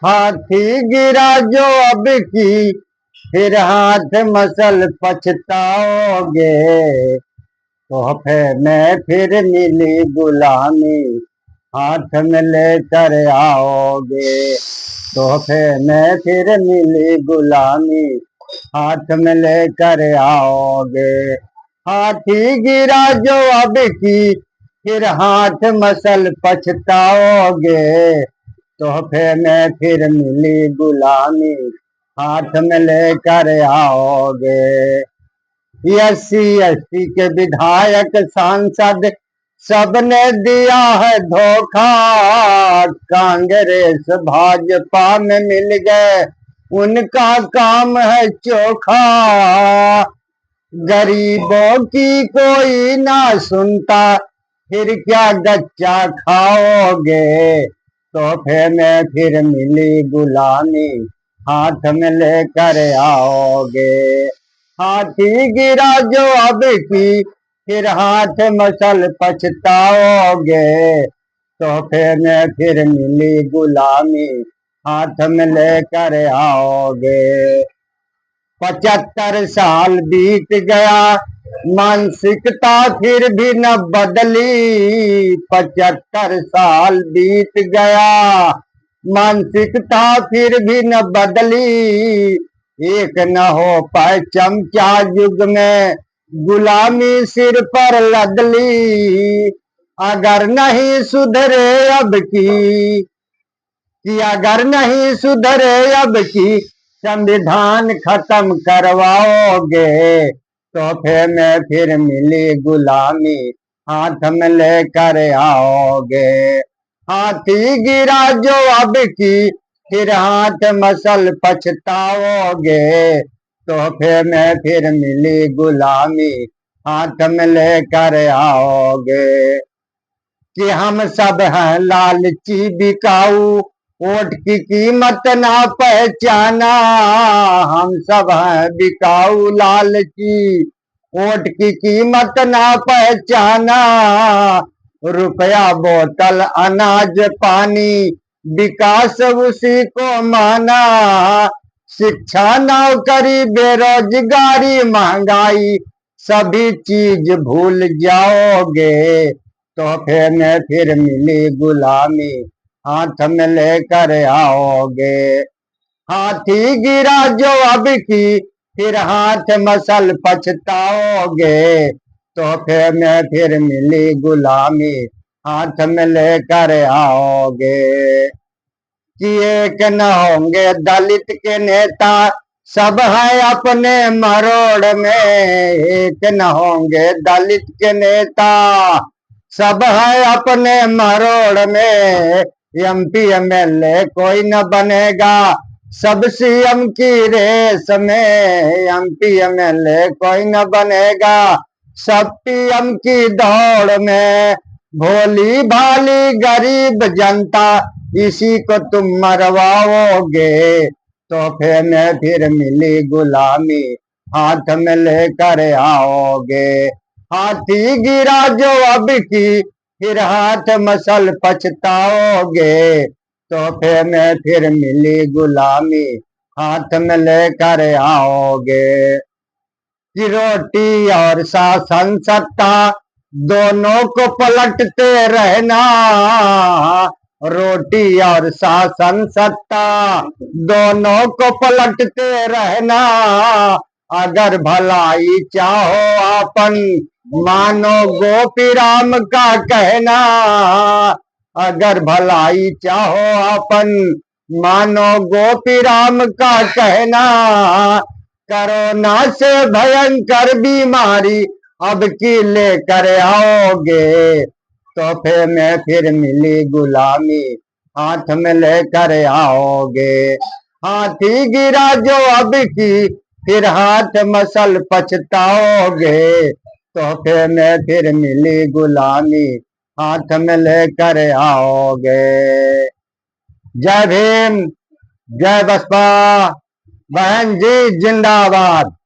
हाथी गिरा जो अब की, फिर हाथ मसल पछताओगे। तोहफे में फिर मिली गुलामी, हाथ में लेकर आओगे। तोहफे में फिर मिली गुलामी, हाथ में लेकर आओगे। हाथी गिरा जो अब की, फिर हाथ मसल पछताओगे। तोहफे में फिर मिली गुलामी, हाथ में लेकर आओगे। 80 के विधायक सांसद सबने दिया है धोखा, कांग्रेस भाजपा में मिल गए, उनका काम है चोखा। गरीबों की कोई ना सुनता, फिर क्या गच्चा खाओगे। तोहफे में फिर मिली गुलामी, हाथ में लेकर आओगे। हाथी गिरा जो अब की, फिर हाथ मसल पछताओगे। तोहफे में फिर मिली गुलामी, हाथ में लेकर आओगे। 75 साल बीत गया, मानसिकता फिर भी न बदली। 75 साल बीत गया, मानसिकता फिर भी न बदली। एक न हो पाए चमचा युग में, गुलामी सिर पर लदली। अगर नहीं सुधरे अब की, कि अगर नहीं सुधरे अब की, संविधान खत्म करवाओगे। तोहफे में फिर मिली गुलामी, हाथ में लेकर आओगे। हाथी गिरा जो अब की, फिर हाथ मसल पछताओगे। तोहफे में फिर मिली गुलामी, हाथ में लेकर आओगे। कि हम सब हैं लालची बिकाऊ, वोट की कीमत ना पहचाना। हम सब हैं बिकाऊ लालची, वोट की कीमत ना पहचाना। रुपया बोतल अनाज पानी, विकास उसी को माना। शिक्षा नौकरी बेरोजगारी महंगाई, सभी चीज भूल जाओगे। तोहफे में फिर मिली गुलामी, हाथ में लेकर आओगे। हाथी गिरा जो अब की, फिर हाथ मसल पछताओगे। तोहफे में फिर मिली गुलामी, हाथ में लेकर आओगे। कि एक न होंगे दलित के नेता, सब है अपने मरोड़ में। एक न होंगे दलित के नेता, सब है अपने मरोड़ में। एमपी एमएलए कोई न बनेगा, सब सीएम की रेस में। एमपी एमएलए कोई न बनेगा, सब पीएम की दौड़ में। भोली भाली गरीब जनता, इसी को तुम मरवाओगे। तोहफे में फिर मिली गुलामी, हाथ में लेकर आओगे। हाथी गिरा जो अब की, फिर हाथ मसल पछताओगे। तोहफे में फिर मिली गुलामी, हाथ में लेकर आओगे। कि रोटी और शासन सत्ता, दोनों को पलटते रहना। रोटी और शासन सत्ता, दोनों को पलटते रहना। अगर भलाई चाहो अपन, मानो गोपी राम का कहना। अगर भलाई चाहो अपन, मानो गोपी राम का कहना। कोरोना से भयंकर बीमारी, अब की लेकर आओगे। तोहफे में फिर मिली गुलामी, हाथ में लेकर आओगे। हाथी गिरा जो अब की, फिर हाथ मसल पछताओगे। तोहफे में फिर मिली गुलामी, हाथ में लेकर आओगे। जय भीम, जय बसपा, बहन जी जिंदाबाद।